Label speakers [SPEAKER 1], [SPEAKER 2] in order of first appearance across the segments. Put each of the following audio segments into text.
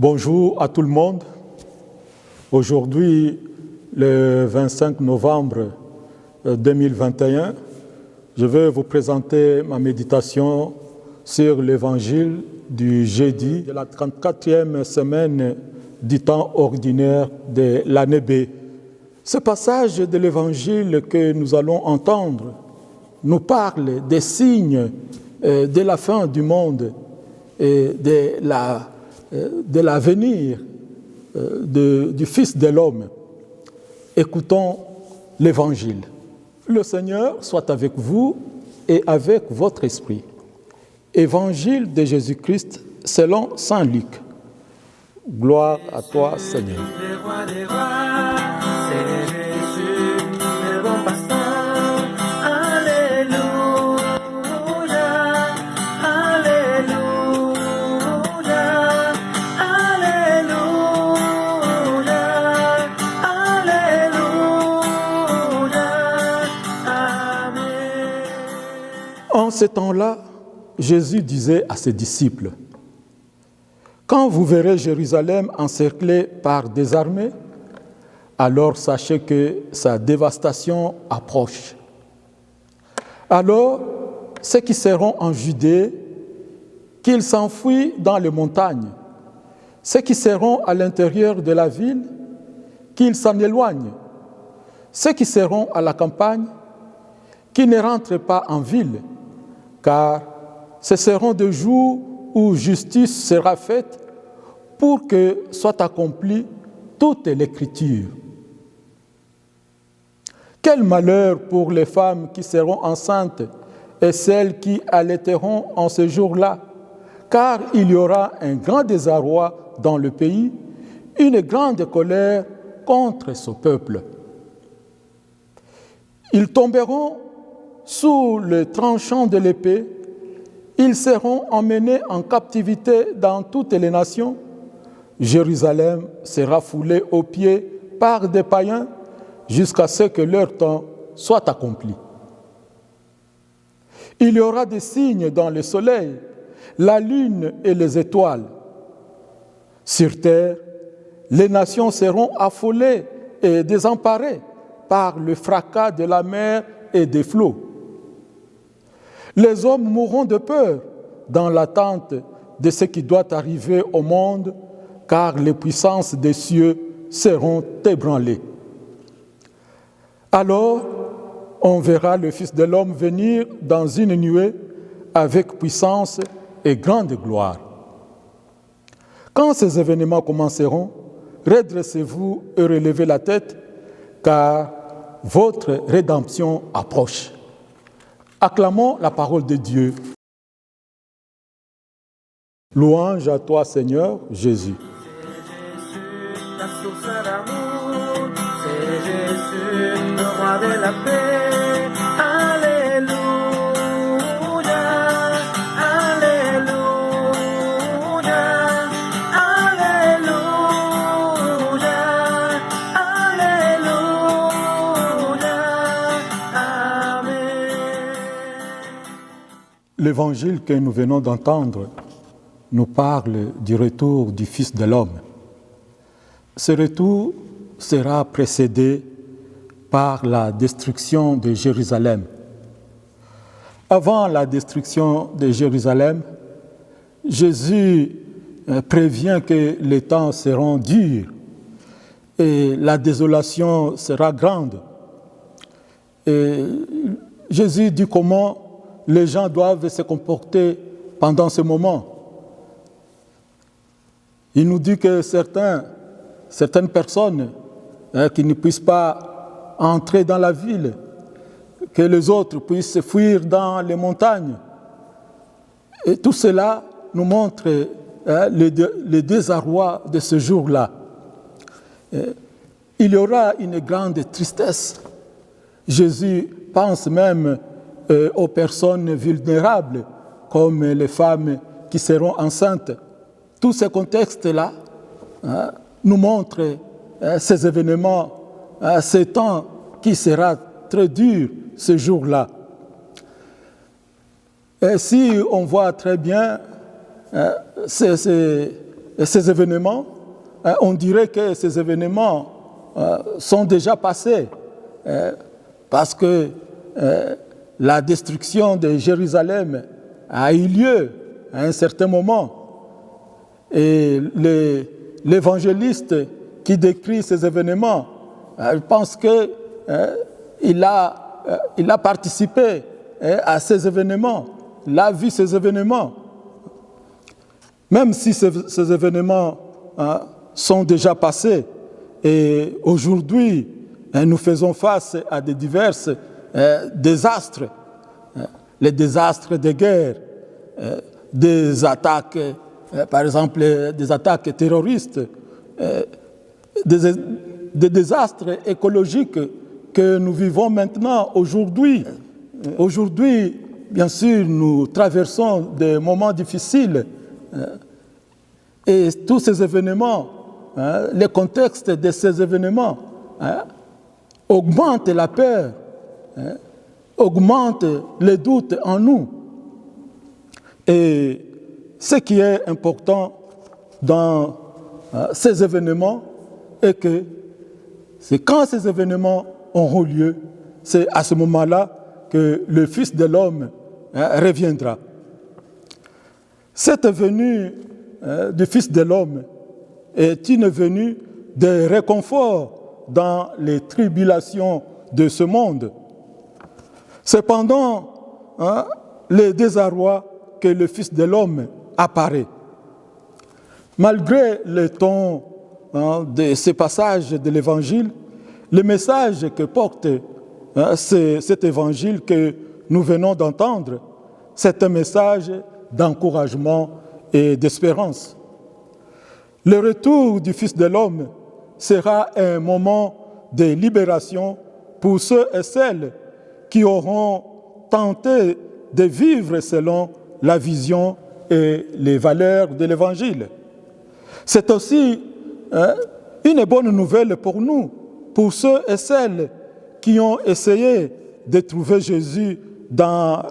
[SPEAKER 1] Bonjour à tout le monde. Aujourd'hui, le 25 novembre 2021, je vais vous présenter ma méditation sur l'évangile du jeudi de la 34e semaine du temps ordinaire de l'année B. Ce passage de l'évangile que nous allons entendre nous parle des signes de la fin du monde et de l'avenir du Fils de l'homme. Écoutons l'Évangile. Le Seigneur soit avec vous et avec votre esprit. Évangile de Jésus-Christ selon saint Luc. Gloire à toi, Seigneur. En ce temps-là, Jésus disait à ses disciples, « Quand vous verrez Jérusalem encerclée par des armées, alors sachez que sa dévastation approche. Alors, ceux qui seront en Judée, qu'ils s'enfuient dans les montagnes, ceux qui seront à l'intérieur de la ville, qu'ils s'en éloignent, ceux qui seront à la campagne, qu'ils ne rentrent pas en ville, car ce seront des jours où justice sera faite pour que soit accomplie toute l'Écriture. Quel malheur pour les femmes qui seront enceintes et celles qui allaiteront en ce jour-là, car il y aura un grand désarroi dans le pays, une grande colère contre ce peuple. Ils tomberont sous le tranchant de l'épée, ils seront emmenés en captivité dans toutes les nations. Jérusalem sera foulée aux pieds par des païens jusqu'à ce que leur temps soit accompli. Il y aura des signes dans le soleil, la lune et les étoiles. Sur terre, les nations seront affolées et désemparées par le fracas de la mer et des flots. Les hommes mourront de peur dans l'attente de ce qui doit arriver au monde, car les puissances des cieux seront ébranlées. Alors, on verra le Fils de l'homme venir dans une nuée avec puissance et grande gloire. Quand ces événements commenceront, redressez-vous et relevez la tête, car votre rédemption approche. Acclamons la parole de Dieu. Louange à toi, Seigneur Jésus.
[SPEAKER 2] C'est Jésus, la source d'amour. C'est Jésus, le roi de la paix. Alléluia, alléluia, alléluia, alléluia, amen.
[SPEAKER 1] L'évangile que nous venons d'entendre nous parle du retour du Fils de l'homme. Ce retour sera précédé par la destruction de Jérusalem. Avant la destruction de Jérusalem, Jésus prévient que les temps seront durs et la désolation sera grande. Et Jésus dit comment les gens doivent se comporter pendant ce moment. Il nous dit que certaines personnes qui ne puissent pas entrer dans la ville, que les autres puissent fuir dans les montagnes. Et tout cela nous montre le désarroi de ce jour-là. Il y aura une grande tristesse. Jésus pense même aux personnes vulnérables, comme les femmes qui seront enceintes. Tous ces contextes-là nous montrent ces événements, ces temps qui sera très dur ce jour-là. Et si on voit très bien, c'est ces événements, on dirait que ces événements sont déjà passés, parce que la destruction de Jérusalem a eu lieu à un certain moment. Et l'évangéliste qui décrit ces événements, je pense qu'il a participé à ces événements, il a vu ces événements. Même si ces événements sont déjà passés, et aujourd'hui, nous faisons face à des divers désastres, les désastres de guerre, des attaques, par exemple des attaques terroristes, des désastres écologiques que nous vivons maintenant, aujourd'hui. Aujourd'hui, bien sûr, nous traversons des moments difficiles et tous ces événements, le contexte de ces événements augmente la peur, augmente les doutes en nous. Et ce qui est important dans ces événements est que c'est quand ces événements auront lieu, c'est à ce moment-là que le Fils de l'homme reviendra. Cette venue du Fils de l'homme est une venue de réconfort dans les tribulations de ce monde. Cependant, le désarroi que le Fils de l'homme apparaît. Malgré le ton de ces passages de l'Évangile, le message que porte cet Évangile que nous venons d'entendre, c'est un message d'encouragement et d'espérance. Le retour du Fils de l'homme sera un moment de libération pour ceux et celles qui auront tenté de vivre selon la vision et les valeurs de l'Évangile. C'est aussi une bonne nouvelle pour nous, pour ceux et celles qui ont essayé de trouver Jésus dans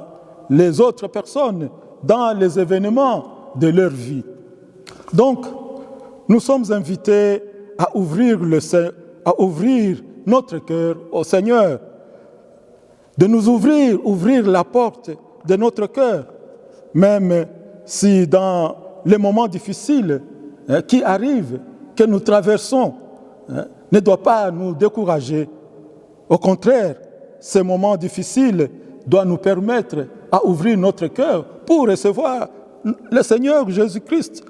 [SPEAKER 1] les autres personnes, dans les événements de leur vie. Donc, nous sommes invités à ouvrir notre cœur au Seigneur, de nous ouvrir la porte de notre cœur, même si dans les moments difficiles qui arrivent, que nous traversons, ne doit pas nous décourager. Au contraire, ces moments difficiles doivent nous permettre à ouvrir notre cœur pour recevoir le Seigneur Jésus-Christ.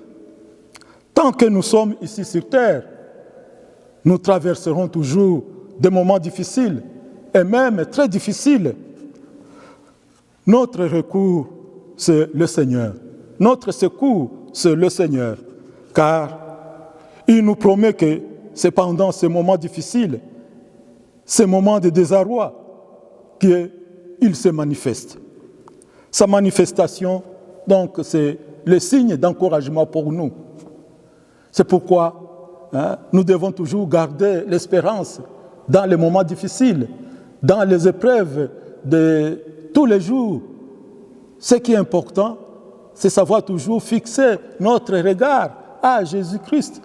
[SPEAKER 1] Tant que nous sommes ici sur terre, nous traverserons toujours des moments difficiles et même très difficiles. Notre recours, c'est le Seigneur. Notre secours, c'est le Seigneur. Car il nous promet que c'est pendant ces moments difficiles, ces moments de désarroi, qu'il se manifeste. Sa manifestation, donc, c'est le signe d'encouragement pour nous. C'est pourquoi nous devons toujours garder l'espérance dans les moments difficiles, dans les épreuves de tous les jours. Ce qui est important, c'est savoir toujours fixer notre regard à Jésus-Christ.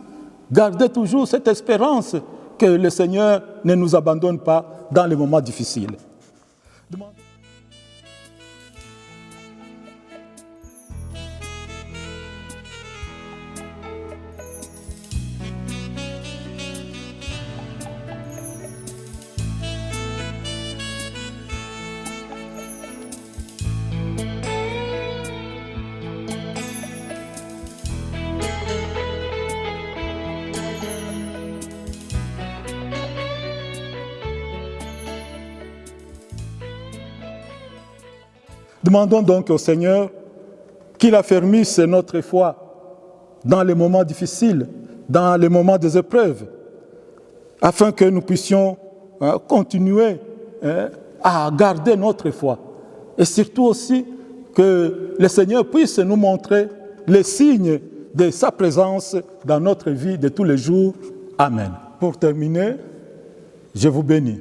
[SPEAKER 1] Garder toujours cette espérance que le Seigneur ne nous abandonne pas dans les moments difficiles. Demandons donc au Seigneur qu'il affermisse notre foi dans les moments difficiles, dans les moments des épreuves, afin que nous puissions continuer à garder notre foi. Et surtout aussi que le Seigneur puisse nous montrer les signes de sa présence dans notre vie de tous les jours. Amen. Pour terminer, je vous bénis.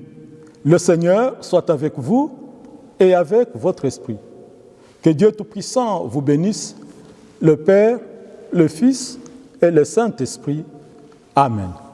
[SPEAKER 1] Le Seigneur soit avec vous et avec votre esprit. Que Dieu Tout-Puissant vous bénisse, le Père, le Fils et le Saint-Esprit. Amen.